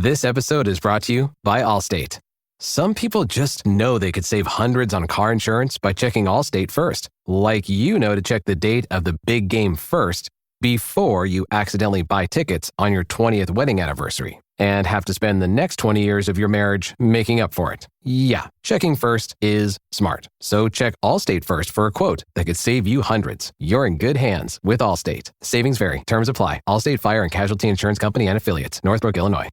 This episode is brought to you by Allstate. Some people just know they could save hundreds on car insurance by checking Allstate first, like you know to check the date of the big game first before you accidentally buy tickets on your 20th wedding anniversary and have to spend the next 20 years of your marriage making up for it. Yeah, checking first is smart. So check Allstate first for a quote that could save you hundreds. You're in good hands with Allstate. Savings vary. Terms apply. Allstate Fire and Casualty Insurance Company and Affiliates. Northbrook, Illinois.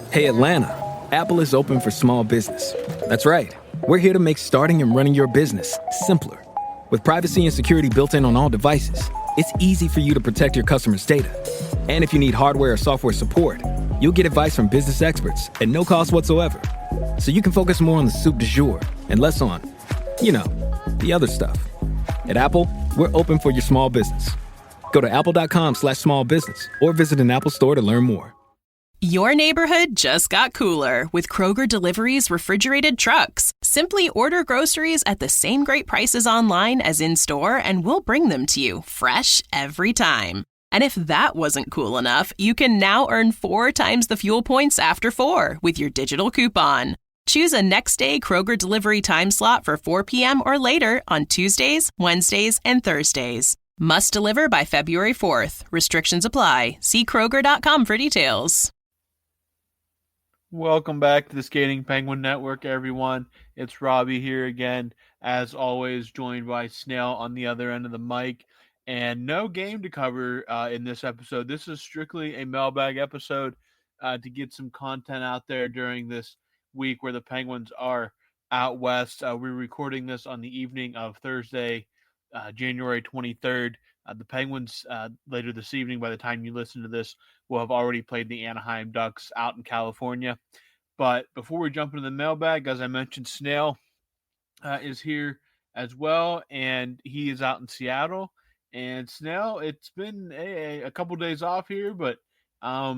Hey, Atlanta. Apple is open for small business. That's right. We're here to make starting and running your business simpler. With privacy and security built in on all devices, it's easy for you to protect your customers' data. And if you need hardware or software support, you'll get advice from business experts at no cost whatsoever. So you can focus more on the soup du jour and less on, the other stuff. At Apple, we're open for your small business. Go to apple.com/small business or visit an Apple store to learn more. Your neighborhood just got cooler with Kroger Delivery's refrigerated trucks. Simply order groceries at the same great prices online as in-store, and we'll bring them to you fresh every time. And if that wasn't cool enough, you can now earn 4 times the fuel points after 4 with your digital coupon. Choose a next-day Kroger delivery time slot for 4 p.m. or later on Tuesdays, Wednesdays, and Thursdays. Must deliver by February 4th. Restrictions apply. See Kroger.com for details. Welcome back to the Skating Penguin Network, everyone. It's Robbie here again, as always, joined by Snail on the other end of the mic. And no game to cover in this episode. This is strictly a mailbag episode to get some content out there during this week where the Penguins are out west. We're recording this on the evening of Thursday, January 23rd. The Penguins later this evening, by the time you listen to this, will have already played the Anaheim Ducks out in California. But before we jump into the mailbag, as I mentioned, Snail is here as well, and he is out in Seattle. And Snail, it's been a couple days off here, but not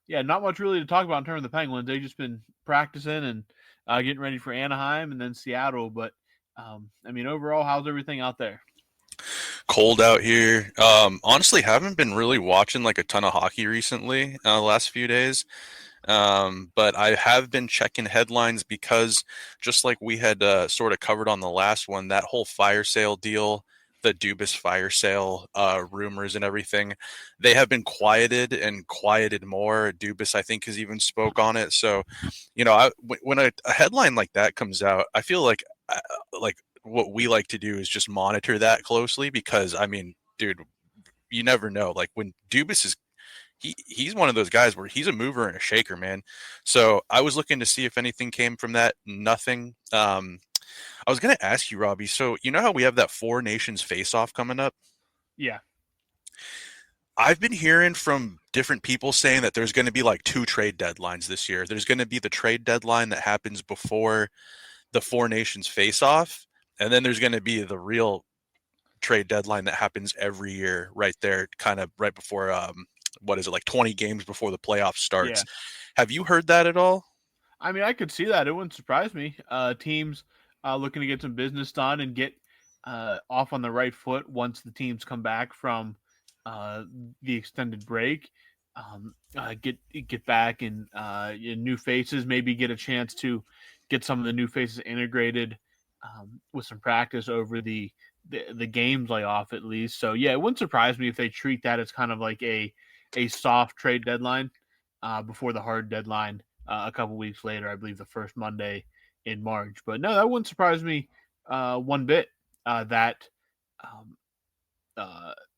much really to talk about in terms of the Penguins. They've just been practicing and getting ready for Anaheim and then Seattle. But overall, how's everything out there? Cold out here. Honestly, haven't been really watching like a ton of hockey recently the last few days. But I have been checking headlines because just like we had sort of covered on the last one, that whole fire sale deal, the Dubas fire sale rumors and everything, they have been quieted and quieted more. Dubas, I think, has even spoke on it. So, when a headline like that comes out, I feel like what we like to do is just monitor that closely because, dude, you never know. Like when Dubas is, he's one of those guys where he's a mover and a shaker, man. So I was looking to see if anything came from that. Nothing. I was going to ask you, Robbie, so you know how we have that 4 Nations face-off coming up? Yeah. I've been hearing from different people saying that there's going to be like 2 trade deadlines this year. There's going to be the trade deadline that happens before the 4 Nations face-off, and then there's going to be the real trade deadline that happens every year right there, kind of right before, 20 games before the playoffs starts. Yeah. Have you heard that at all? I could see that. It wouldn't surprise me. Teams looking to get some business done and get off on the right foot once the teams come back from the extended break. Get back in new faces, maybe get a chance to get some of the new faces integrated with some practice over the games layoff at least. So yeah, it wouldn't surprise me if they treat that as kind of like a soft trade deadline before the hard deadline a couple weeks later, I believe the first Monday in March. But no, that wouldn't surprise me one bit that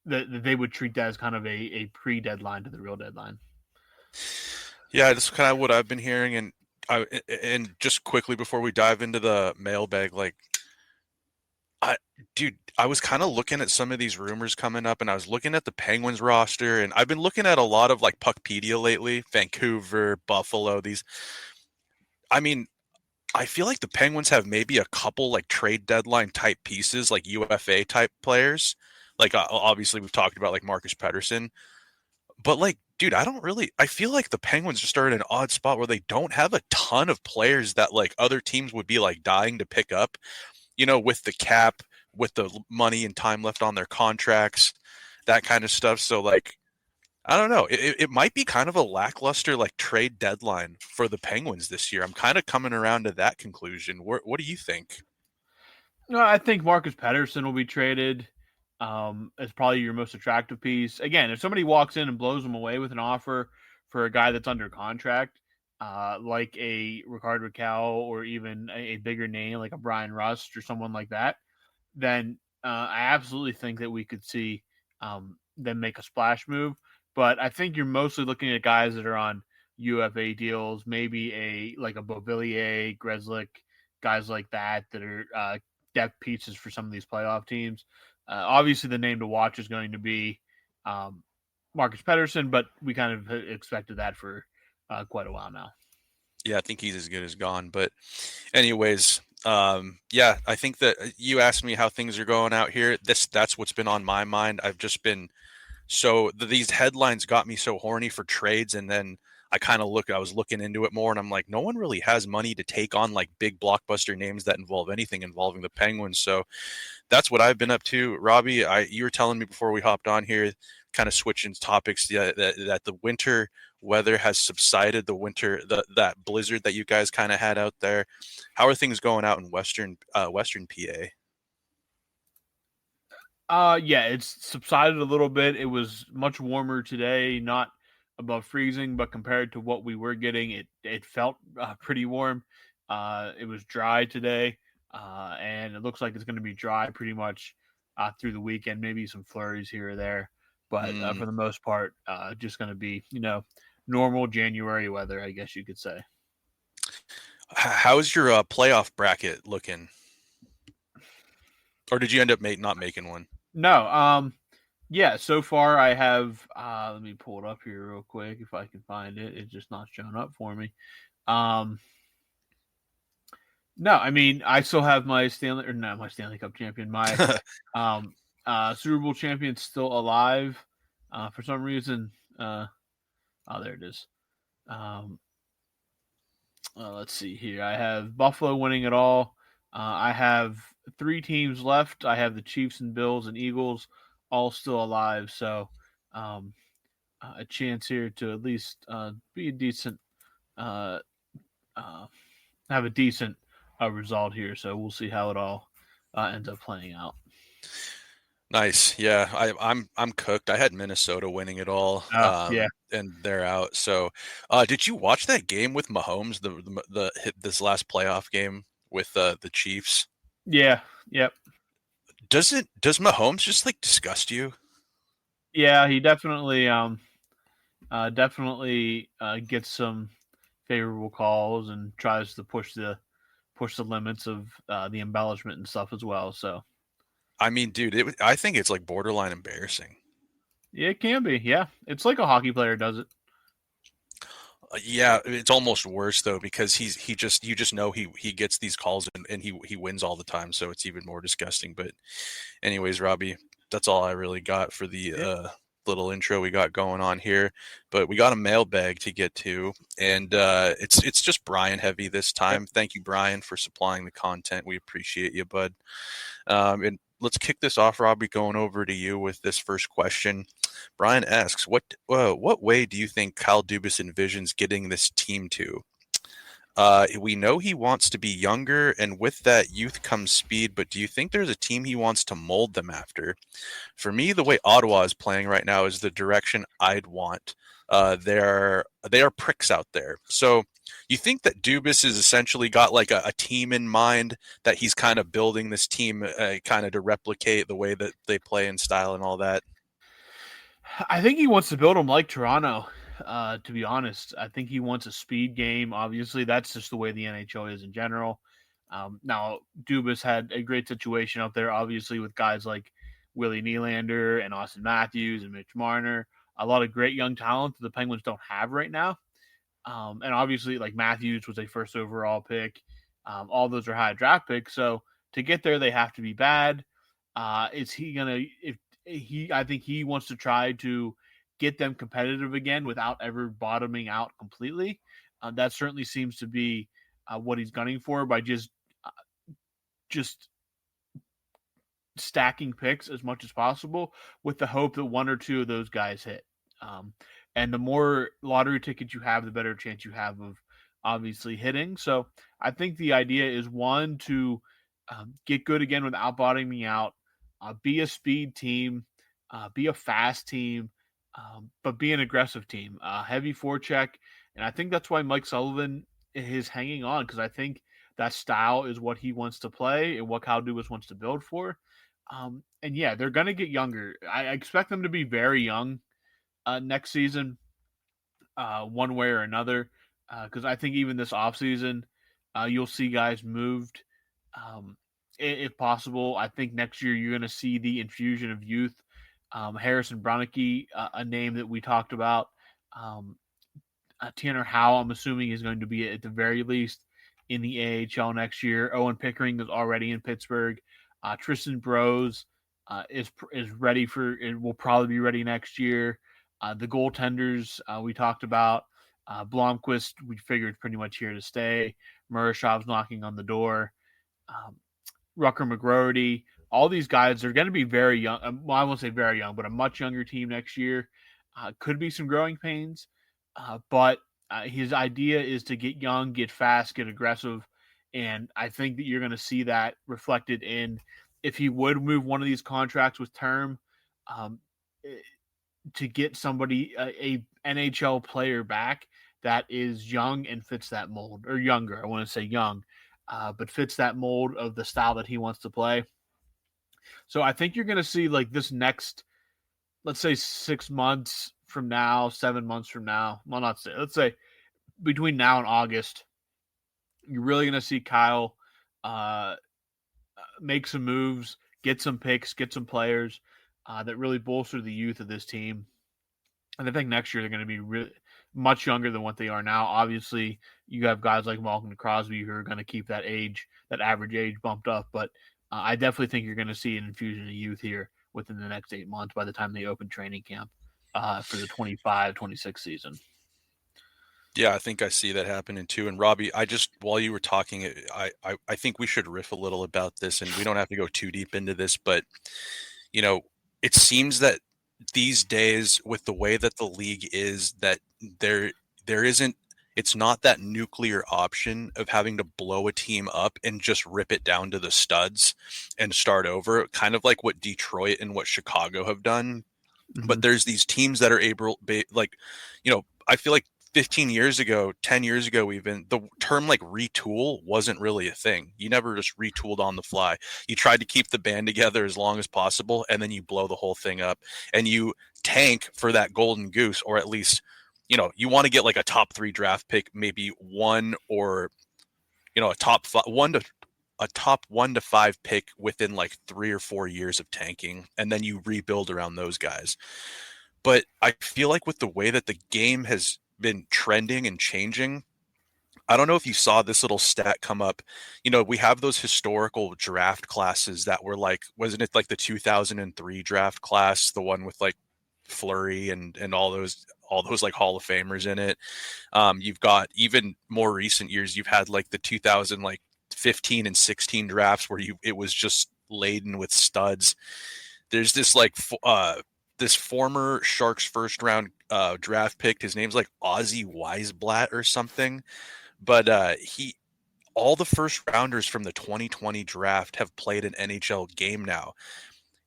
they would treat that as kind of a pre-deadline to the real deadline. Yeah, that's kind of what I've been hearing. And just quickly before we dive into the mailbag, I was kind of looking at some of these rumors coming up, and I was looking at the Penguins roster, and I've been looking at a lot of like Puckpedia lately, Vancouver, Buffalo, I feel like the Penguins have maybe a couple like trade deadline type pieces, like UFA type players. Like obviously we've talked about like Marcus Pettersson, but like, dude, I feel like the Penguins just are in an odd spot where they don't have a ton of players that like other teams would be like dying to pick up, with the cap, with the money and time left on their contracts, that kind of stuff. So like, I don't know. It might be kind of a lackluster like trade deadline for the Penguins this year. I'm kind of coming around to that conclusion. What do you think? No, I think Marcus Pettersson will be traded as probably your most attractive piece. Again, if somebody walks in and blows them away with an offer for a guy that's under contract, like a Ricardo Raquel or even a bigger name like a Brian Rust or someone like that, then I absolutely think that we could see them make a splash move. But I think you're mostly looking at guys that are on UFA deals, maybe a Beauvillier, Grzelcyk, guys like that are depth pieces for some of these playoff teams. Obviously, the name to watch is going to be um, Marcus Pettersson, but we kind of expected that for quite a while now. Yeah, I think he's as good as gone. But anyways, yeah, I think that you asked me how things are going out here. That's what's been on my mind. I've just been these headlines got me so horny for trades, and then I was looking into it more, and I'm like, no one really has money to take on like big blockbuster names that involve anything involving the Penguins. So that's what I've been up to. Robbie, you were telling me before we hopped on here, kind of switching topics, that the winter weather has subsided. That blizzard that you guys kind of had out there. How are things going out in Western PA? Yeah, it's subsided a little bit. It was much warmer today, not above freezing, but compared to what we were getting, it felt pretty warm. It was dry today, and it looks like it's going to be dry pretty much through the weekend. Maybe some flurries here or there, but for the most part, just going to be normal January weather, I guess you could say. How's your playoff bracket looking? Or did you end up not making one? No, yeah, so far I have let me pull it up here real quick if I can find it. It's just not showing up for me. Um no, I mean I still have my Stanley Cup champion, my Super Bowl champion still alive. For some reason, there it is. Um let's see here. I have Buffalo winning it all. I have three teams left. I have the Chiefs and Bills and Eagles all still alive. So a chance here to at least be a decent, uh, uh, have a decent result here. So we'll see how it all ends up playing out. Nice. Yeah, I'm cooked. I had Minnesota winning it all, Yeah, and they're out. So, did you watch that game with Mahomes, the hit this last playoff game with the Chiefs? yeah, yep, Does Mahomes just like disgust you? yeah. He definitely gets some favorable calls and tries to push the limits of the embellishment and stuff as well. So I mean, dude, I think it's like borderline embarrassing. yeah, it can be. Yeah, it's like a hockey player does it. Yeah, it's almost worse though because you just know he gets these calls and he wins all the time, so it's even more disgusting. But anyways, Robbie, that's all I really got for the Yeah. little intro we got going on here. But we got a mailbag to get to, and it's just Brian heavy this Yep. time. Thank you, Brian, for supplying the content. We appreciate you, bud. And let's kick this off, Robbie. Going over to you with this first question. Brian asks, what way do you think Kyle Dubas envisions getting this team to? We know he wants to be younger, and with that youth comes speed, but do you think there's a team he wants to mold them after? For me, the way Ottawa is playing right now is the direction I'd want. They are pricks out there. So you think that Dubas has essentially got like a team in mind that he's kind of building this team kind of to replicate the way that they play in style and all that? I think he wants to build them like Toronto. To be honest, I think he wants a speed game. Obviously, that's just the way the NHL is in general. Now, Dubas had a great situation out there, obviously, with guys like Willie Nylander and Austin Matthews and Mitch Marner. A lot of great young talent that the Penguins don't have right now. And obviously, like Matthews was a first overall pick. All those are high draft picks. So to get there, they have to be bad. Is he gonna? If I think he wants to try to get them competitive again without ever bottoming out completely. That certainly seems to be what he's gunning for by just stacking picks as much as possible with the hope that one or two of those guys hit. And the more lottery tickets you have, the better chance you have of obviously hitting. So I think the idea is one to get good again without bottoming out, be a speed team, be a fast team, but be an aggressive team, heavy forecheck. And I think that's why Mike Sullivan is hanging on, because I think that style is what he wants to play and what Kyle Dubas wants to build for. And yeah, they're going to get younger. I expect them to be very young next season, one way or another, because I think even this offseason, you'll see guys moved. Um, if possible, I think next year you're going to see the infusion of youth. Harrison Bronicky, a name that we talked about. Um, Tanner Howell, I'm assuming, is going to be at the very least in the AHL next year. Owen Pickering is already in Pittsburgh. Tristan Brose is ready for it. Will probably be ready next year. The goaltenders we talked about. Blomqvist, we figured pretty much here to stay. Murashov's knocking on the door. Rucker McGroarty. All these guys are going to be very young. Well, I won't say very young, but a much younger team next year. Could be some growing pains, but his idea is to get young, get fast, get aggressive. And I think that you're going to see that reflected in if he would move one of these contracts with term um, to get somebody, a NHL player back that is young and fits that mold, or younger. I want to say young, but fits that mold of the style that he wants to play. So I think you're going to see like this next, let's say 6 months from now, 7 months from now. Well, not say, let's say between now and August, you're really going to see Kyle make some moves, get some picks, get some players that really bolster the youth of this team. And I think next year they're going to be really much younger than what they are now. Obviously, you have guys like Malcolm Crosby who are going to keep that age, that average age bumped up. But I definitely think you're going to see an infusion of youth here within the next 8 months by the time they open training camp for the 25-26 season. Yeah, I think I see that happening too. And Robbie, while you were talking, I think we should riff a little about this, and we don't have to go too deep into this, but it seems that these days, with the way that the league is, that there isn't, it's not that nuclear option of having to blow a team up and just rip it down to the studs and start over, kind of like what Detroit and what Chicago have done. Mm-hmm. But there's these teams that are able, I feel like 15 years ago, 10 years ago, even the term like retool wasn't really a thing. You never just retooled on the fly. You tried to keep the band together as long as possible, and then you blow the whole thing up and you tank for that golden goose, or at least, you want to get like a top 3 draft pick, maybe one, or, a top 1 to 5 pick within like 3 or 4 years of tanking. And then you rebuild around those guys. But I feel like with the way that the game has been trending and changing, I don't know if you saw this little stat come up. We have those historical draft classes that were like, wasn't it like the 2003 draft class, the one with like Fleury and all those like Hall of Famers in it. You've got, even more recent years, you've had like the 2015 and 16 drafts where it was just laden with studs. There's this like this former Sharks first round draft pick. His name's like Ozzy Weisblatt or something. But all the first rounders from the 2020 draft have played an NHL game now.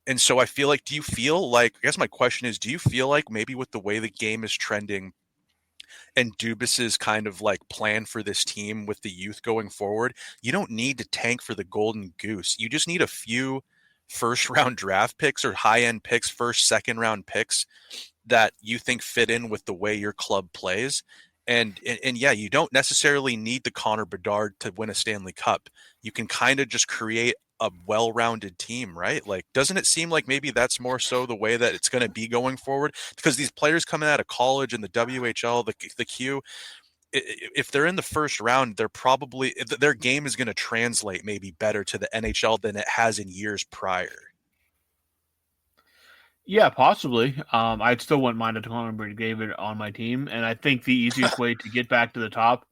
And so I feel like, I guess my question is, do you feel like maybe with the way the game is trending and Dubas's kind of like plan for this team with the youth going forward, you don't need to tank for the golden goose. You just need a few first round draft picks or high end picks, first, second round picks that you think fit in with the way your club plays. And yeah, you don't necessarily need the Connor Bedard to win a Stanley Cup. You can kind of just create a well-rounded team, right? Like, doesn't it seem like maybe that's more so the way that it's going to be going forward? Because these players coming out of college in the WHL, the Q, if they're in the first round, their game is going to translate maybe better to the NHL than it has in years prior. Yeah, possibly. I still wouldn't mind a Connor McDavid on my team, and I think the easiest way to get back to the top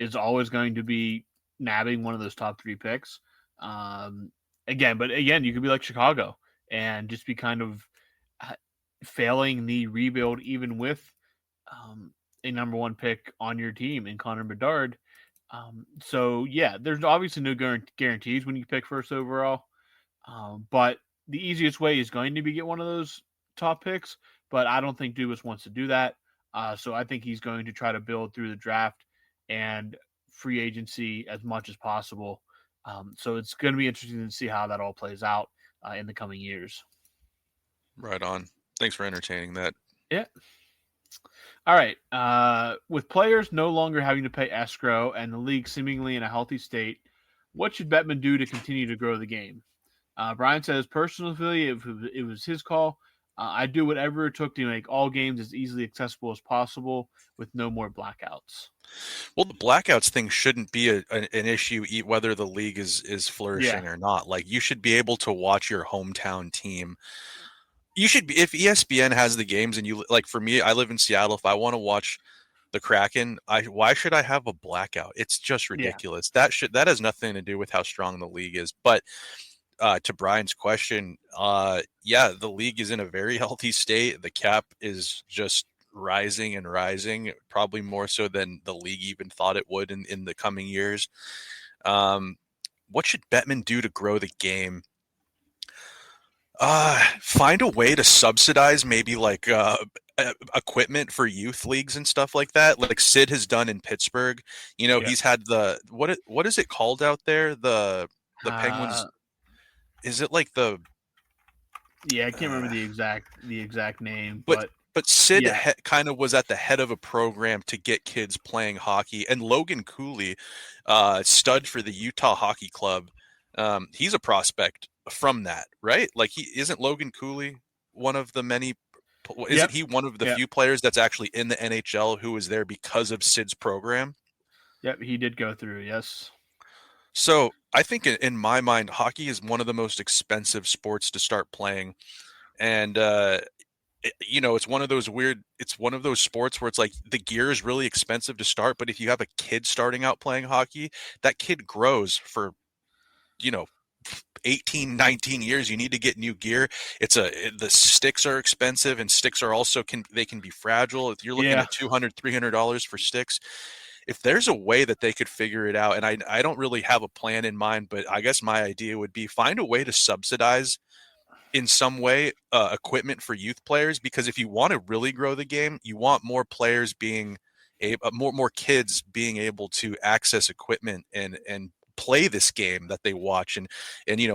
is always going to be nabbing one of those top 3 picks. Again, you could be like Chicago and just be kind of failing the rebuild even with a number one pick on your team in Connor Bedard. So yeah, there's obviously no guarantees when you pick first overall, but the easiest way is going to be get one of those top picks. But I don't think Dubas wants to do that. So I think he's going to try to build through the draft and free agency as much as possible. So it's going to be interesting to see how that all plays out in the coming years. Right on. Thanks for entertaining that. Yeah. All right. With players no longer having to pay escrow and the league seemingly in a healthy state, what should Bettman do to continue to grow the game? Brian says, personally, if it was his call, I'd do whatever it took to make all games as easily accessible as possible with no more blackouts. Well, the blackouts thing shouldn't be an issue whether the league is flourishing or not. Like, you should be able to watch your hometown team. You should be, if ESPN has the games and you, like, for me, I live in Seattle. If I want to watch the Kraken, why should I have a blackout? It's just ridiculous. Yeah. That has nothing to do with how strong the league is. But to Brian's question, yeah, the league is in a very healthy state. The cap is just rising and rising, probably more so than the league even thought it would in the coming years. What should Bettman do to grow the game? Find a way to subsidize maybe like equipment for youth leagues and stuff like that, like Sid has done in Pittsburgh. You know, he's had the what is it called out there? The Penguins. Is it like the? Yeah, I can't remember the exact name, but Sid kind of was at the head of a program to get kids playing hockey, and Logan Cooley, stud for the Utah Hockey Club, he's a prospect from that, right? Like, he isn't Logan Cooley one of the many? Isn't he one of the few players that's actually in the NHL who was there because of Sid's program? Yep, he did go through. Yes. So I think in my mind, hockey is one of the most expensive sports to start playing. And, it's one of those it's one of those sports where it's like the gear is really expensive to start. But if you have a kid starting out playing hockey, that kid grows for, 18, 19 years. You need to get new gear. The sticks are expensive, and sticks are also can be fragile. If you're looking at $200, $300 for sticks, if there's a way that they could figure it out, and I don't really have a plan in mind, but I guess my idea would be find a way to subsidize in some way equipment for youth players, because if you want to really grow the game, you want more players being more kids being able to access equipment and play this game that they watch and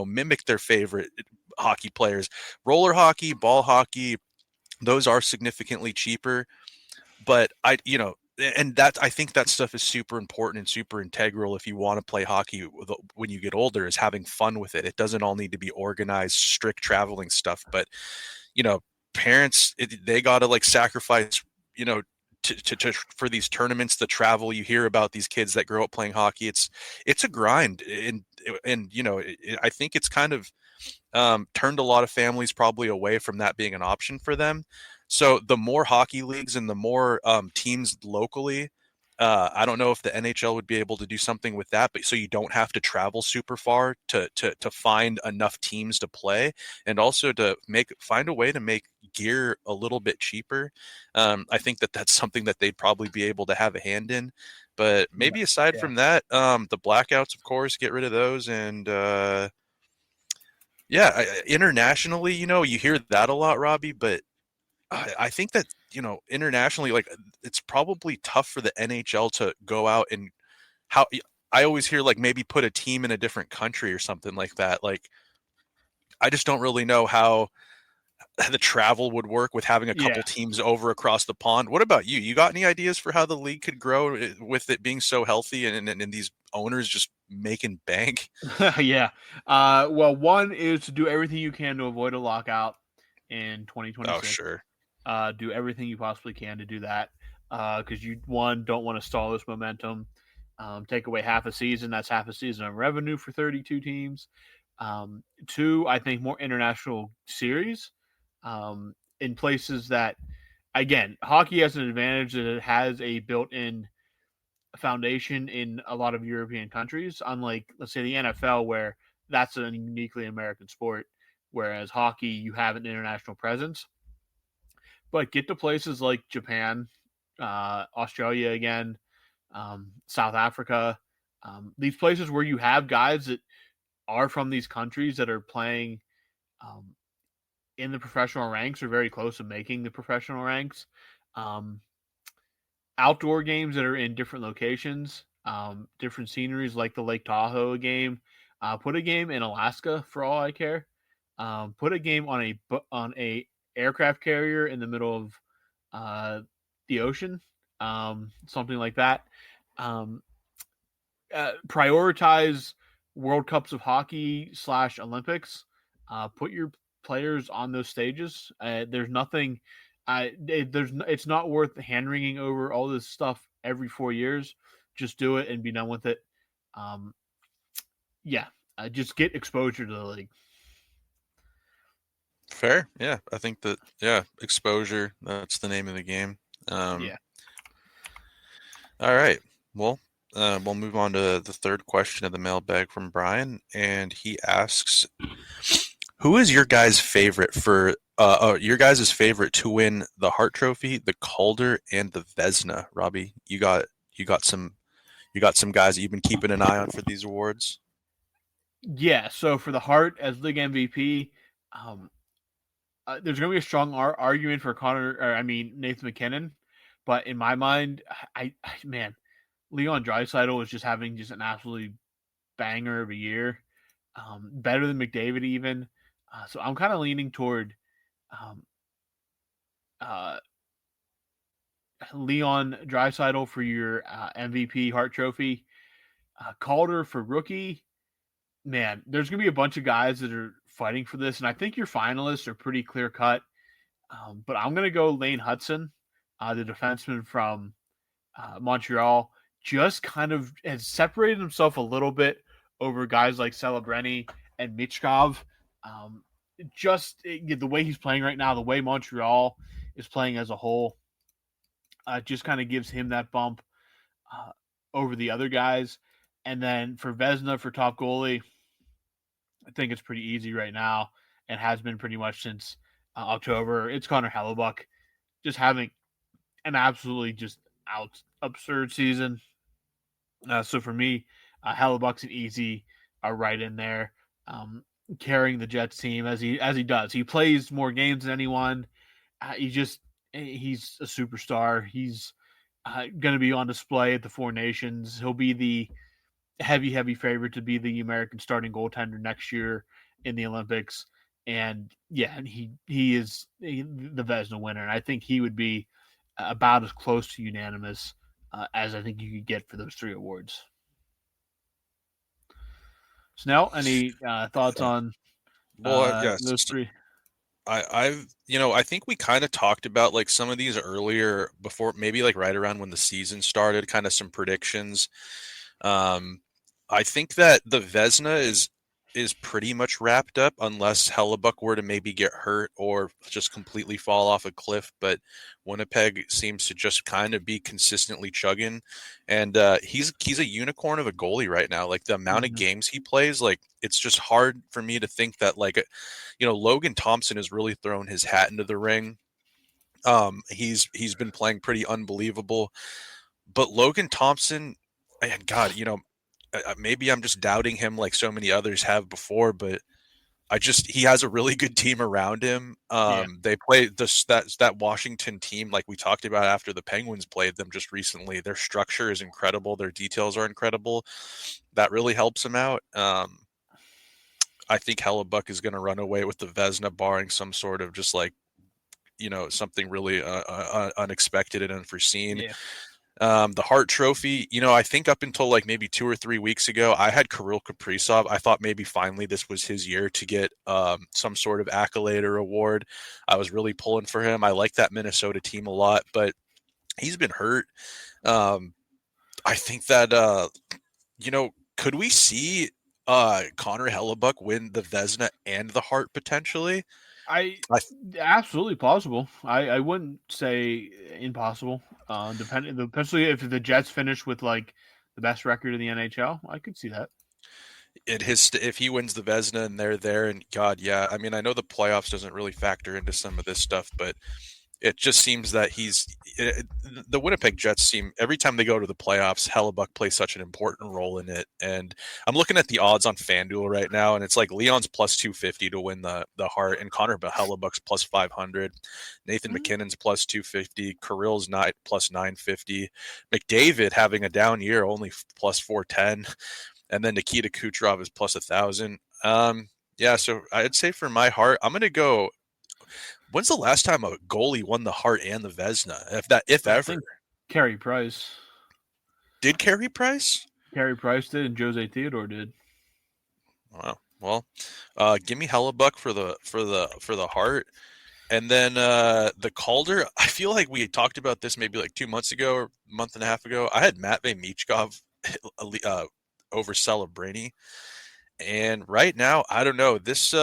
mimic their favorite hockey players. Roller hockey, ball hockey, those are significantly cheaper, but I think that stuff is super important and super integral if you want to play hockey when you get older, is having fun with it. It doesn't all need to be organized, strict traveling stuff, but parents, they got to like sacrifice, to for these tournaments, the travel. You hear about these kids that grow up playing hockey. It's a grind, and I think it's kind of turned a lot of families probably away from that being an option for them. So the more hockey leagues and the more teams locally, I don't know if the NHL would be able to do something with that, but so you don't have to travel super far to find enough teams to play, and also to find a way to make gear a little bit cheaper. I think that's something that they'd probably be able to have a hand in. But maybe aside from that, the blackouts, of course, get rid of those. And internationally, you hear that a lot, Robbie, but I think that, internationally, like, it's probably tough for the NHL to go out and I always hear like maybe put a team in a different country or something like that. Like, I just don't really know how the travel would work with having a couple teams over across the pond. What about you? You got any ideas for how the league could grow with it being so healthy and these owners just making bank? Yeah. Well, one is to do everything you can to avoid a lockout in 2026. Oh, sure. Do everything you possibly can to do that, because you, one, don't want to stall this momentum. Take away half a season. That's half a season of revenue for 32 teams. Two, I think more international series in places that, again, hockey has an advantage that it has a built-in foundation in a lot of European countries, unlike, let's say, the NFL, where that's a uniquely American sport, whereas hockey, you have an international presence. but get to places like Japan, Australia again, South Africa, these places where you have guys that are from these countries that are playing um, in the professional ranks or very close to making the professional ranks. Um, Outdoor games that are in different locations, different sceneries like the Lake Tahoe game. Put a game in Alaska for all I care. Put a game on a aircraft carrier in the middle of uh, the ocean, something like that. Um, Prioritize World Cups of hockey / Olympics. Put your players on those stages. There's nothing. It's not worth hand wringing over all this stuff every 4 years. Just do it and be done with it. Um, yeah, just get exposure to the league. Fair. Yeah. I think that, yeah, exposure, that's the name of the game. Yeah. All right. Well, we'll move on to the third question of the mailbag from Brian. And he asks, who is your guys' favorite to win the Hart Trophy, the Calder, and the Vezina? Robbie, you got some guys that you've been keeping an eye on for these awards? Yeah. So for the Hart as league MVP, there's going to be a strong argument for Nathan McKinnon, but in my mind, man, Leon Draisaitl is just having just an absolutely banger of a year, better than McDavid even. So I'm kind of leaning toward um, Leon Draisaitl for your MVP Hart Trophy, Calder for rookie. Man, there's going to be a bunch of guys that are fighting for this, and I think your finalists are pretty clear cut. But I'm going to go Lane Hudson, the defenseman from Montreal. Just kind of has separated himself a little bit over guys like Celebreni and Michkov. The way he's playing right now, the way Montreal is playing as a whole, just kind of gives him that bump over the other guys. And then for Vezina, for top goalie, I think it's pretty easy right now and has been pretty much since October. It's Connor Hellebuck, just having an absolutely just absurd season. So for me, Hellebuck's an easy right in there, carrying the Jets team as he does. He plays more games than anyone. He's a superstar. He's going to be on display at the Four Nations. He'll be the heavy favorite to be the American starting goaltender next year in the Olympics. And yeah, and he is the Vezina winner. And I think he would be about as close to unanimous as I think you could get for those three awards. Snell, any thoughts on those three? I think we kind of talked about like some of these earlier before, maybe like right around when the season started, kind of some predictions. I think that the Vezina is pretty much wrapped up unless Hellebuck were to maybe get hurt or just completely fall off a cliff. But Winnipeg seems to just kind of be consistently chugging, and he's a unicorn of a goalie right now. Like the amount of games he plays, like it's just hard for me to think that Logan Thompson has really thrown his hat into the ring. He's been playing pretty unbelievable, but Logan Thompson, and God, maybe I'm just doubting him like so many others have before, but he has a really good team around him. They play that Washington team like we talked about after the Penguins played them just recently. Their structure is incredible. Their details are incredible. That really helps him out. I think Hellebuck is going to run away with the Vezina, barring some sort of just like, something really unexpected and unforeseen. Yeah. The Hart Trophy, I think up until like maybe 2 or 3 weeks ago, I had Kirill Kaprizov. I thought maybe finally this was his year to get some sort of accolade or award. I was really pulling for him. I like that Minnesota team a lot, but he's been hurt. I think that, could we see Connor Hellebuck win the Vezina and the Hart potentially? Absolutely possible. I wouldn't say impossible. Especially if the Jets finish with like the best record in the NHL, I could see that. If he wins the Vezina and they're there, and God, yeah, I mean, I know the playoffs doesn't really factor into some of this stuff, but it just seems that the Winnipeg Jets seem every time they go to the playoffs, Hellebuck plays such an important role in it. And I'm looking at the odds on FanDuel right now, and it's like Leon's plus 250 to win the Hart, and Connor Hellebuck's plus 500, Nathan McKinnon's plus 250, Kirill's not plus 950, McDavid having a down year only plus 410, and then Nikita Kucherov is plus 1,000. Yeah, so I'd say for my Hart, I'm gonna go. When's the last time a goalie won the Hart and the Vezina? If ever. Carey Price. Did Carey Price? Carey Price did, and Jose Theodore did. Wow. Well, give me Hellebuck for the Hart, and then the Calder. I feel like we had talked about this maybe like 2 months ago or a month and a half ago. I had Matvei Michkov over Celebrini, and right now I don't know this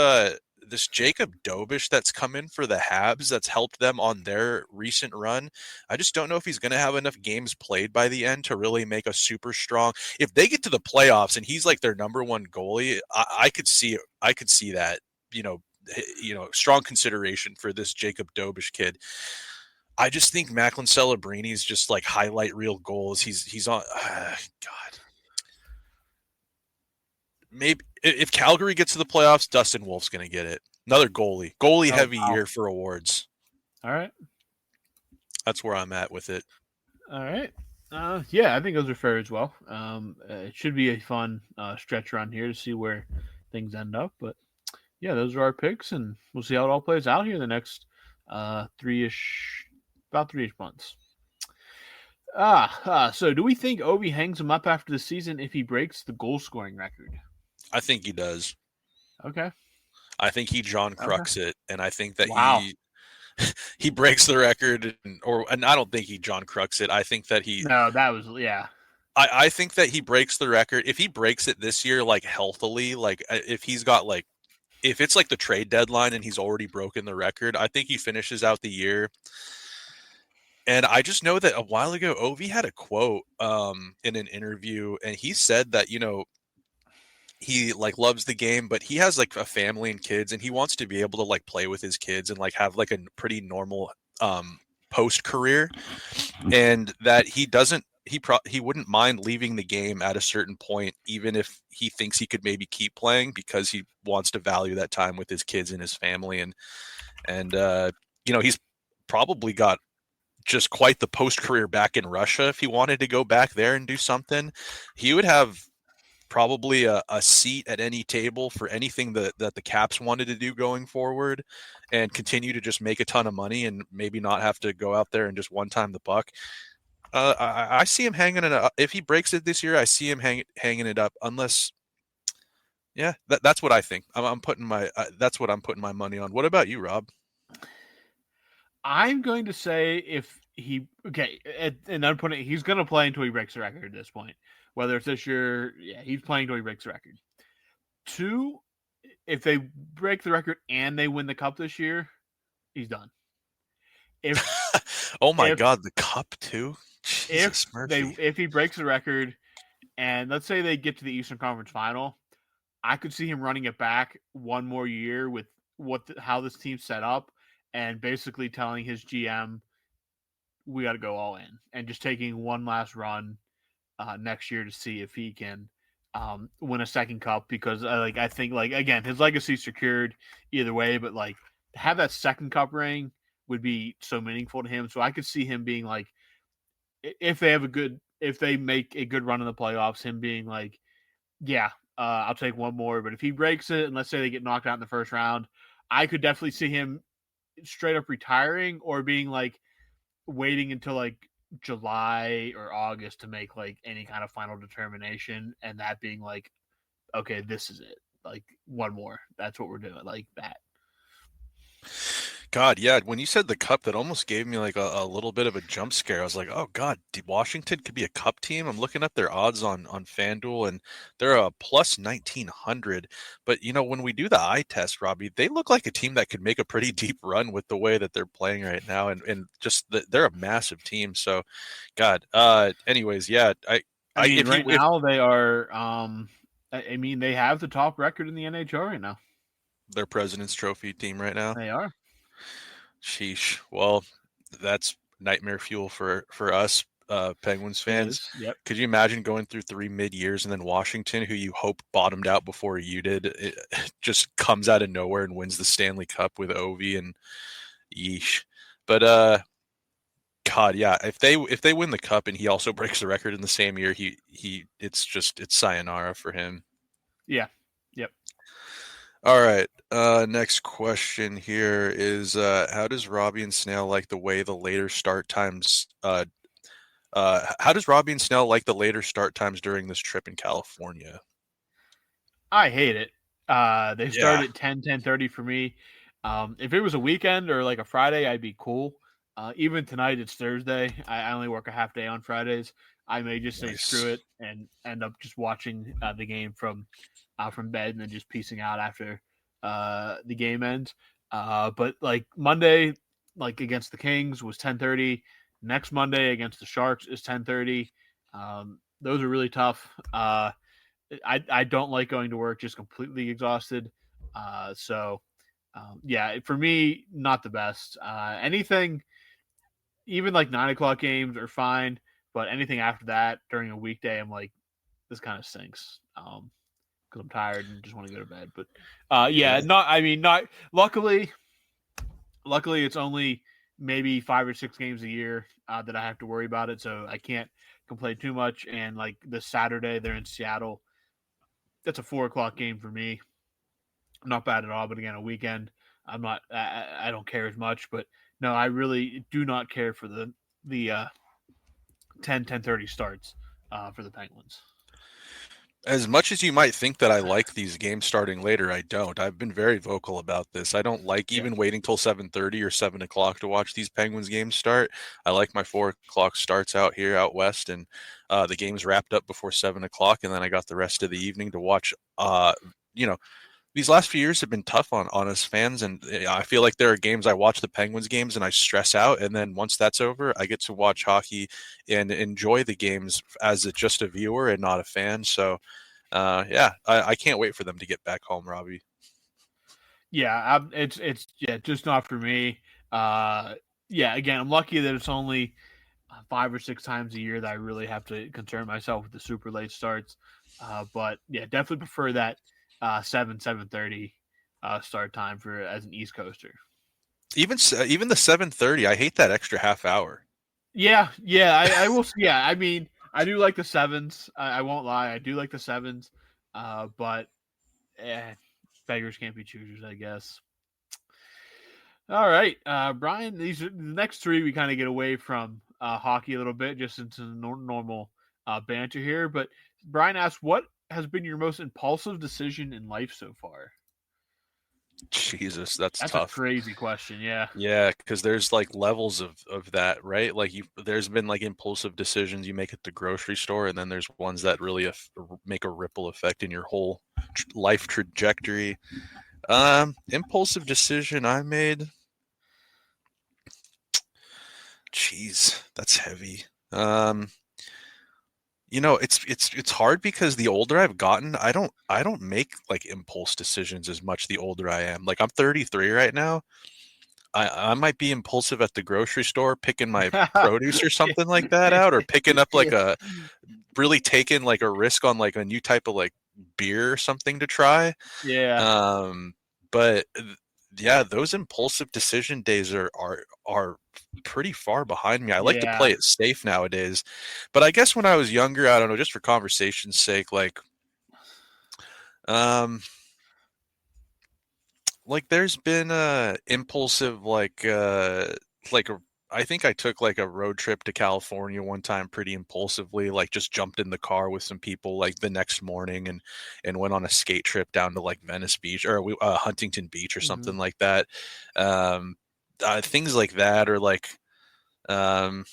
Jacob Dobish that's come in for the Habs that's helped them on their recent run. I just don't know if he's going to have enough games played by the end to really make a super strong. If they get to the playoffs and he's like their number one goalie, I could see that, strong consideration for this Jacob Dobish kid. I just think Macklin Celebrini is just like highlight reel goals. He's on God. Maybe if Calgary gets to the playoffs, Dustin Wolf's going to get it. Another goalie heavy year for awards. All right. That's where I'm at with it. All right. Yeah, I think those are fair as well. It should be a fun stretch run here to see where things end up. But yeah, those are our picks, and we'll see how it all plays out here in the next about 3-ish months. So do we think Ovi hangs him up after the season if he breaks the goal scoring record? I think he does. Okay. I think he John Crux it, and I think that he breaks the record, and I don't think he John Crux it. I think that he. No, that was yeah. I think that he breaks the record if he breaks it this year, like healthily, like if he's got like if it's like the trade deadline and he's already broken the record, I think he finishes out the year. And I just know that a while ago, Ovi had a quote in an interview, and he said that, he like loves the game, but he has like a family and kids, and he wants to be able to like play with his kids and like have like a pretty normal post career, and that he wouldn't mind leaving the game at a certain point, even if he thinks he could maybe keep playing, because he wants to value that time with his kids and his family, and he's probably got just quite the post career back in Russia. If he wanted to go back there and do something, he would have probably a seat at any table for anything that the Caps wanted to do going forward, and continue to just make a ton of money and maybe not have to go out there and just one time the puck. I see him hanging it up. If he breaks it this year, I see him hanging it up. Unless, yeah, that's what I think. I'm putting that's what I'm putting my money on. What about you, Rob? I'm going to say if he's going to play until he breaks the record at this point. Whether it's this year, yeah, he's playing until he breaks the record. 2, if they break the record and they win the cup this year, he's done. Oh my God, the cup too. Jesus, if he breaks the record, and let's say they get to the Eastern Conference Final, I could see him running it back one more year with how this team's set up, and basically telling his GM, we got to go all in, and just taking one last run next year to see if he can win a second cup, because I think again, his legacy's secured either way, but like to have that second cup ring would be so meaningful to him. So I could see him being like, if they make a good run in the playoffs, him being like, yeah, I'll take one more. But if he breaks it, and let's say they get knocked out in the first round, I could definitely see him straight up retiring, or being like waiting until like July or August to make like any kind of final determination, and that being like, okay, this is it, like one more, that's what we're doing, like that. God, yeah, when you said the cup, that almost gave me like a little bit of a jump scare. I was like, oh God, Washington could be a cup team. I'm looking at their odds on FanDuel, and they're a plus 1,900. But when we do the eye test, Robbie, they look like a team that could make a pretty deep run with the way that they're playing right now, and just they're a massive team. So, God. Anyways, yeah, now they are. I mean, they have the top record in the NHL right now. Their President's Trophy team right now. They are. Sheesh. Well, that's nightmare fuel for us Penguins It fans. is. Yep. Could you imagine going through 3 mid-years and then Washington, who you hope bottomed out before you did, it just comes out of nowhere and wins the Stanley Cup with Ovi and yeesh. But God, yeah, if they win the cup and he also breaks the record in the same year, it's sayonara for him. Yeah. Yep. All right. Next question here is how does Robbie and Snail like the way the later start times how does Robbie and Snail like the later start times during this trip in California? I hate it. They start Yeah. at 10:30 for me. If it was a weekend or like a Friday, I'd be cool. Even tonight, it's Thursday. I only work a half day on Fridays. I may just say Nice. screw it and end up just watching the game from bed and then just piecing out after the game ends. But like Monday, like against the Kings was 10:30. Next Monday against the Sharks is 10:30. Those are really tough. I don't like going to work just completely exhausted. Yeah, for me, not the best. Anything, even like 9 o'clock games are fine, but anything after that during a weekday, I'm like, this kind of stinks. Because I'm tired and just want to go to bed. But Yeah. yeah, not. I mean, not. Luckily, it's only maybe 5 or 6 games a year that I have to worry about it, so I can't complain too much. And like this Saturday, they're in Seattle. That's a 4 o'clock game for me. Not bad at all, but again, a weekend. I'm not. I don't care as much, but no, I really do not care for the 10:30 starts for the Penguins. As much as you might think that I like these games starting later, I don't. I've been very vocal about this. I don't like Yeah. even waiting till 7:30 or 7 o'clock to watch these Penguins games start. I like my 4 o'clock starts out here out west, and the games wrapped up before 7 o'clock, and then I got the rest of the evening to watch. You know, these last few years have been tough on us fans, and I feel like there are games I watch the Penguins games and I stress out, and then once that's over, I get to watch hockey and enjoy the games as just a viewer and not a fan. So, yeah, I can't wait for them to get back home, Robbie. Yeah, it's yeah, just not for me. Yeah, again, I'm lucky that it's only 5 or 6 times a year that I really have to concern myself with the super late starts. But yeah, definitely prefer that 7:30 start time for as an East Coaster. Even the 7:30, I hate that extra half hour. Yeah, I will. Yeah, I mean, I do like the sevens. I won't lie, I do like the sevens. But beggars can't be choosers, I guess. All right, Brian. These are the next three. We kind of get away from hockey a little bit, just into normal banter here. But Brian asks, "What has been your most impulsive decision in life so far?" Jesus, that's That's a tough. crazy question. Yeah. Yeah, because there's like levels of that, right? Like there's been like impulsive decisions you make at the grocery store, and then there's ones that really make a ripple effect in your whole life trajectory. Impulsive decision I made. Jeez, that's heavy. It's hard because the older I've gotten, I don't make like impulse decisions as much the older I am. Like I'm 33 right now. I might be impulsive at the grocery store picking my produce or something like that out, or picking up like really taking like a risk on like a new type of like beer or something to try. Yeah. But yeah, those impulsive decision days are pretty far behind me. I like to Yeah. play it safe nowadays. But I guess when I was younger, I don't know, just for conversation's sake, um like there's been a impulsive like I think I took like a road trip to California one time pretty impulsively, like just jumped in the car with some people like the next morning and went on a skate trip down to like Venice Beach or Huntington Beach or Mhm. something like that. Um, things like that, or like um,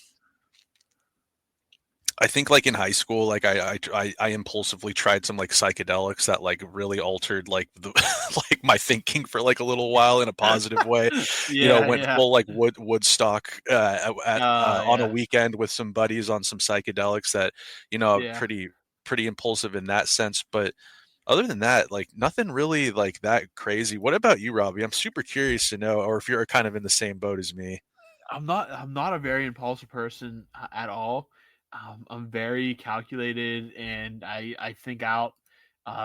I think like in high school, like I impulsively tried some like psychedelics that like really altered like the like my thinking for like a little while in a positive way. Yeah. Went Yeah. full like Woodstock on a Yeah. weekend with some buddies on some psychedelics that Yeah. pretty impulsive in that sense. But other than that, like nothing really like that crazy. What about you, Robbie? I'm super curious to know, or if you're kind of in the same boat as me. I'm not a very impulsive person at all. I'm very calculated, and I think out,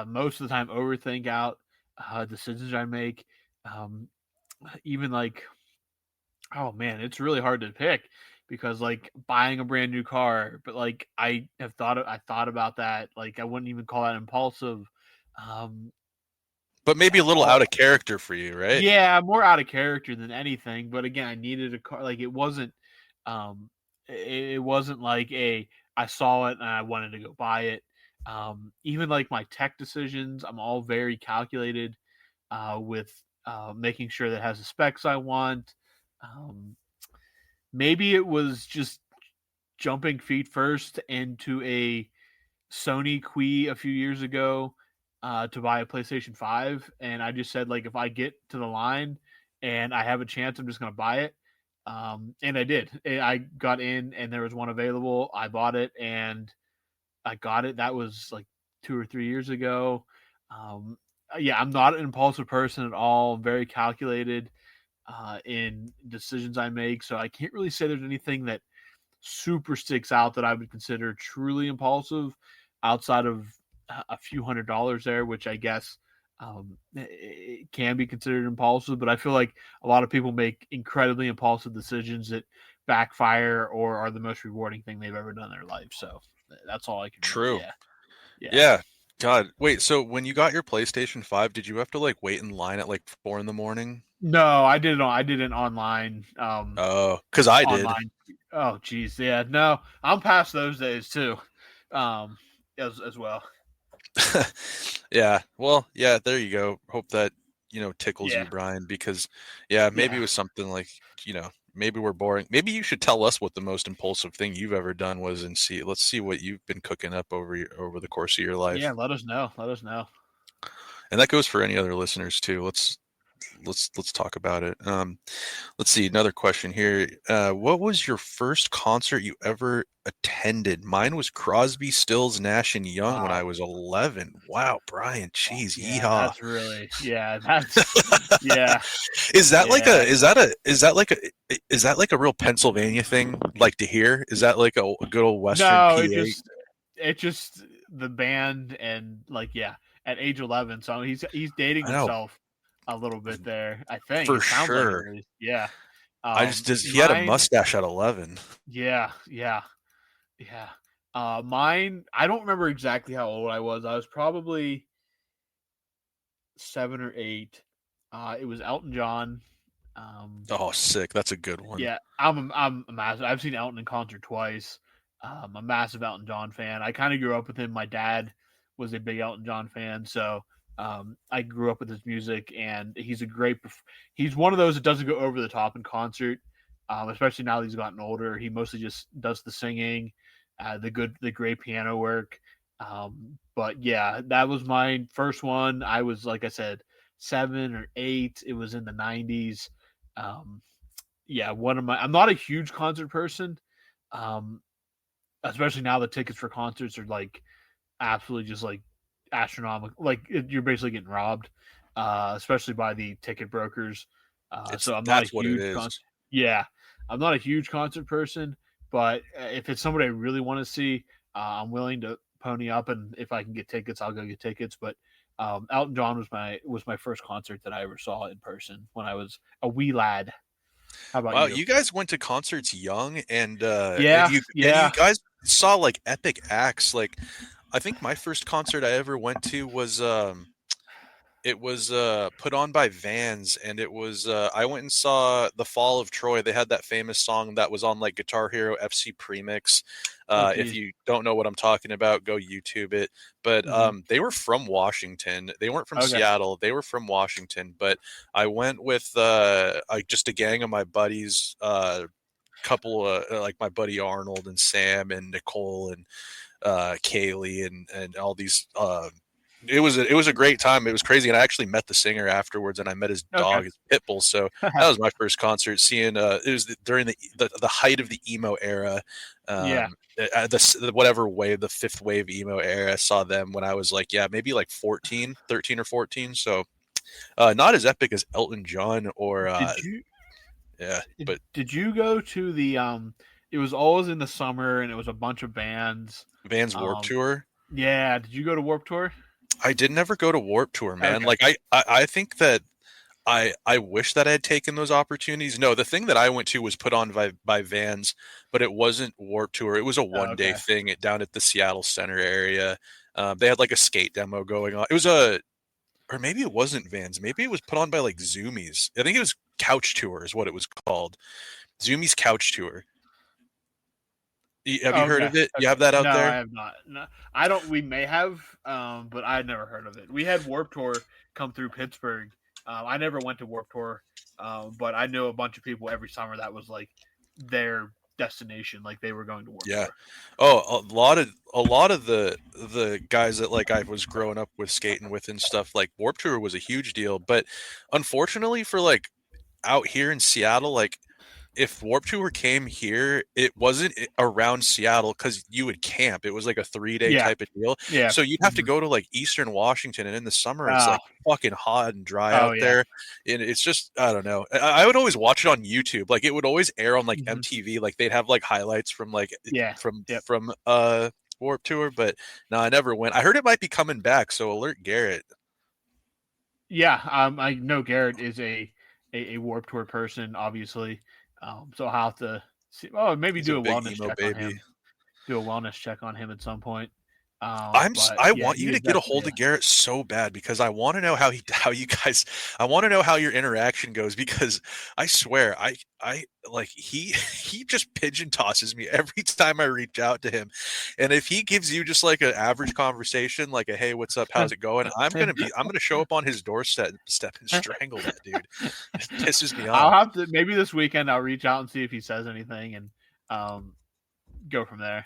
most of the time overthink out decisions I make. Um, even like, oh man, it's really hard to pick because like buying a brand new car, but like I thought about that. Like I wouldn't even call that impulsive. Um, But maybe a little all out of character for you, right? Yeah, more out of character than anything. But again, I needed a car. Like um, it wasn't like I saw it and I wanted to go buy it. Even like my tech decisions, I'm all very calculated with making sure that it has the specs I want. Um, Maybe it was just jumping feet first into a Sony Qui a few years ago to buy a PlayStation 5. And I just said, like, if I get to the line and I have a chance, I'm just going to buy it. And I did. I got in and there was one available. I bought it and I got it. That was like 2 or 3 years ago. Um, yeah, I'm not an impulsive person at all. I'm very calculated in decisions I make. So I can't really say there's anything that super sticks out that I would consider truly impulsive outside of a few $100s there, which I guess it can be considered impulsive. But I feel like a lot of people make incredibly impulsive decisions that backfire or are the most rewarding thing they've ever done in their life. So that's all I can really, True. yeah. Yeah. Yeah. God, wait. So when you got your PlayStation 5, did you have to like wait in line at like 4 in the morning? No, I did it online. Oh, because I did. Online. Oh, geez. Yeah. No, I'm past those days too. Um, as well. Yeah. Well, yeah, there you go. Hope that, tickles you, Yeah. Brian, because yeah, maybe Yeah. it was something like, maybe we're boring. Maybe you should tell us what the most impulsive thing you've ever done was and let's see what you've been cooking up over the course of your Yeah, life. let us know. Let us know. And that goes for any other listeners too. Let's talk about it. Let's see, another question here. What was your first concert you ever attended? Mine was Crosby, Stills, Nash and Young when I Wow. was 11. Wow, Brian, jeez, Yeah, yeehaw. that's really that's yeah, Is that like yeah. a is that a is that like a is that like a real Pennsylvania thing like to hear? Is that like a good old Western No, PA? it just the band and like yeah, at age 11, so he's dating I know, himself a little bit there. I think for it sounds like it sure. at least. Yeah. He had a Mine, mustache at 11. yeah, yeah, yeah. Mine, I don't remember exactly how old I was. I was probably 7 or 8. It was Elton John. Oh, sick. That's a good one. Yeah, I'm a massive. I've seen Elton in concert twice. I'm a massive Elton John fan. I kind of grew up with him. My dad was a big Elton John fan, so I grew up with his music, and he's one of those that doesn't go over the top in concert, especially now that he's gotten older. He mostly just does the singing, the great piano work. But yeah, that was my first one. I was like I said, 7 or 8. It was in the '90s. Um, yeah, I'm not a huge concert person. Um, Especially now the tickets for concerts are like absolutely just like astronomical. Like you're basically getting robbed, especially by the ticket brokers. So I'm not a That's what it huge is. yeah, I'm not a huge concert person, but if it's somebody I really want to see, I'm willing to pony up, and if I can get tickets, I'll go get tickets. But Elton John was my first concert that I ever saw in person when I was a wee lad. How about Wow, you? you guys went to concerts young and Yeah, you yeah. guys saw like epic acts. Like I think my first concert I ever went to was it was put on by Vans and it was I went and saw The Fall of Troy. They had that famous song that was on like Guitar Hero FC Premix. Oh, If geez. you don't know what I'm talking about, go YouTube it. But Hmm. they were from Washington. They weren't from Okay. Seattle. They were from Washington. But I went with just a gang of my buddies, couple of like my buddy Arnold and Sam and Nicole and Kaylee and all these. It was a great time. It was crazy, and I actually met the singer afterwards, and I met his Okay. dog, his pit bull. So that was my first concert. Seeing it was during the height of the emo era, Yeah. whatever wave, the fifth wave emo era. I saw them when I was like maybe like 14, 13 or 14. So not as epic as Elton John or Did you? Yeah, Did, but did you go to the it was always in the summer and it was a bunch of bands. Vans Warp Um Tour. yeah, did you go to Warp Tour? I did never go to Warp Tour, man. Okay. Like I think that I wish that I had taken those opportunities. No, the thing that I went to was put on by Vans, but it wasn't Warp Tour. It was a Oh, 1 day okay. thing down at the Seattle Center area. They had like a skate demo going on. It was a, or maybe it wasn't Vans. Maybe it was put on by like Zoomies. I think it was Couch Tour is what it was called. Zoomies Couch Tour. Have you heard Okay. of it? You Okay. have that out No, I there? have not. No, I don't. We may have, but I had never heard of it. We had Warp Tour come through Pittsburgh. I never went to Warp Tour, but I know a bunch of people every summer that was like their destination. Like they were going to Warp Yeah. Tour. Oh, a lot of the guys that like I was growing up with skating with and stuff, like Warp Tour was a huge deal. But unfortunately for like out here in Seattle, like if Warp Tour came here, it wasn't around Seattle because you would camp. It was like a 3 day Yeah. type of deal. Yeah. So you'd have to Mhm. go to like Eastern Washington, and in the summer it's Oh. like fucking hot and dry Oh out yeah. there. And it's just I don't know. I would always watch it on YouTube. Like it would always air on like Mhm. MTV. Like they'd have like highlights from like Yeah. Yep. from Warp Tour, but no, I never went. I heard it might be coming back, so alert Garrett. Yeah. I know Garrett is a Warp Tour person, obviously. So I'll have to see. Oh, maybe He's a do a big wellness emo check on baby. him. Do a wellness check on him at some point. But I yeah, want he you is to get a definitely hold of Garrett so bad because I want to know how you guys I want to know how your interaction goes because I swear I like he just pigeon tosses me every time I reach out to him. And if he gives you just like an average conversation like a hey, what's up, how's it going? I'm going to show up on his doorstep and strangle that dude. It pisses me I'll off. have to maybe this weekend I'll reach out and see if he says anything and um, go from there.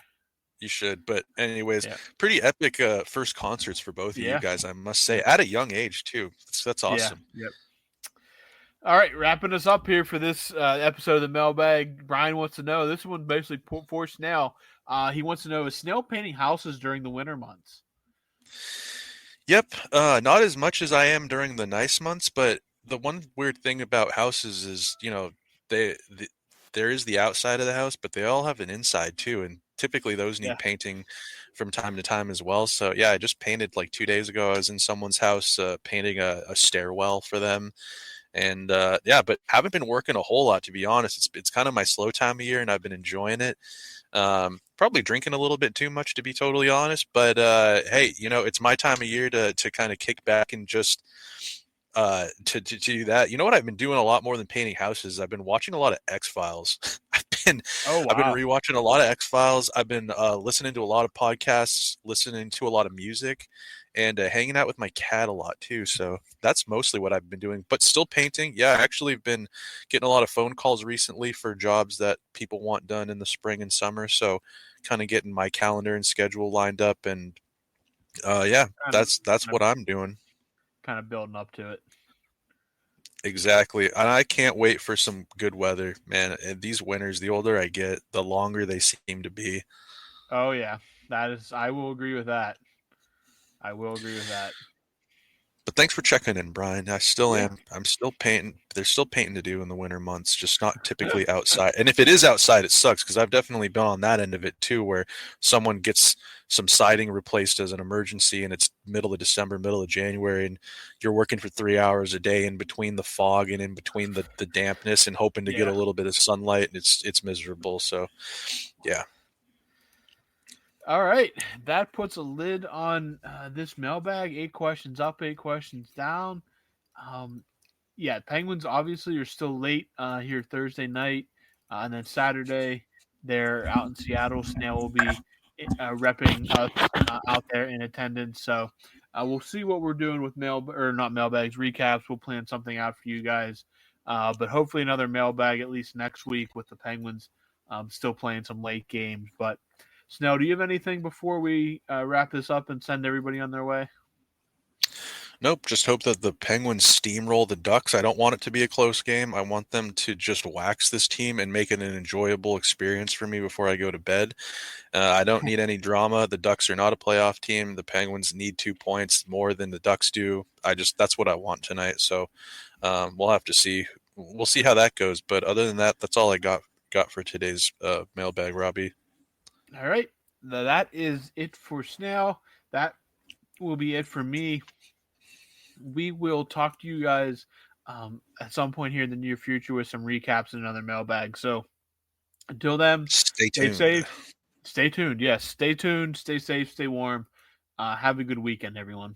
You should. But anyways, Yeah. pretty epic first concerts for both of you Yeah. guys, I must say, at a young age too. That's Yeah. awesome. Yep. All right, wrapping us up here for this episode of the Mailbag. Brian wants to know this one basically for Snail. He wants to know is Snail painting houses during the winter months? Yep, not as much as I am during the nice months, but the one weird thing about houses is, there is the outside of the house, but they all have an inside too, and typically those Yeah. need painting from time to time as well. So yeah, I just painted like 2 days ago. I was in someone's house painting a stairwell for them, and yeah, but haven't been working a whole lot to be honest. It's kind of my slow time of year, and I've been enjoying it. Probably drinking a little bit too much to be totally honest, but hey, it's my time of year to kind of kick back and just to do that. You know what I've been doing a lot more than painting houses? I've been watching a lot of X-Files. been Oh I've been wow. rewatching a lot of X-Files. I've been listening to a lot of podcasts, listening to a lot of music, and hanging out with my cat a lot too. So that's mostly what I've been doing. But still painting. Yeah, I actually have been getting a lot of phone calls recently for jobs that people want done in the spring and summer. So kind of getting my calendar and schedule lined up, and yeah, Kind of, that's kind of what I'm doing. kind of building up to it. Exactly. And I can't wait for some good weather, man. And these winters, the older I get, the longer they seem to be. Oh yeah, that is. I will agree with that. I will agree with that. But thanks for checking in, Brian. I still Yeah. am. I'm still painting. There's still painting to do in the winter months, just not typically outside. And if it is outside, it sucks because I've definitely been on that end of it too, where someone gets some siding replaced as an emergency and it's middle of December, middle of January, and you're working for 3 hours a day in between the fog and in between the dampness and hoping to get a Yeah. little bit of sunlight, and it's miserable. So yeah. All right, that puts a lid on this mailbag. 8 questions up, 8 questions down. Um, yeah, Penguins obviously are still late here Thursday night, and then Saturday they're out in Seattle. Snail will be repping us out there in attendance. So we'll see what we're doing with mail or not mailbags recaps. We'll plan something out for you guys, but hopefully another mailbag at least next week with the Penguins still playing some late games. But Snell, do you have anything before we wrap this up and send everybody on their way? Nope, just hope that the Penguins steamroll the Ducks. I don't want it to be a close game. I want them to just wax this team and make it an enjoyable experience for me before I go to bed. I don't need any drama. The Ducks are not a playoff team. The Penguins need 2 points more than the Ducks do. That's what I want tonight. So we'll have to see we'll see how that goes. But other than that, that's all I got for today's mailbag, Robbie. All right. That is it for Snail. That will be it for me. We will talk to you guys at some point here in the near future with some recaps and another mailbag. So until then, Stay tuned. Safe. Stay tuned. Yes, stay tuned. Stay safe. Stay warm. Have a good weekend, everyone.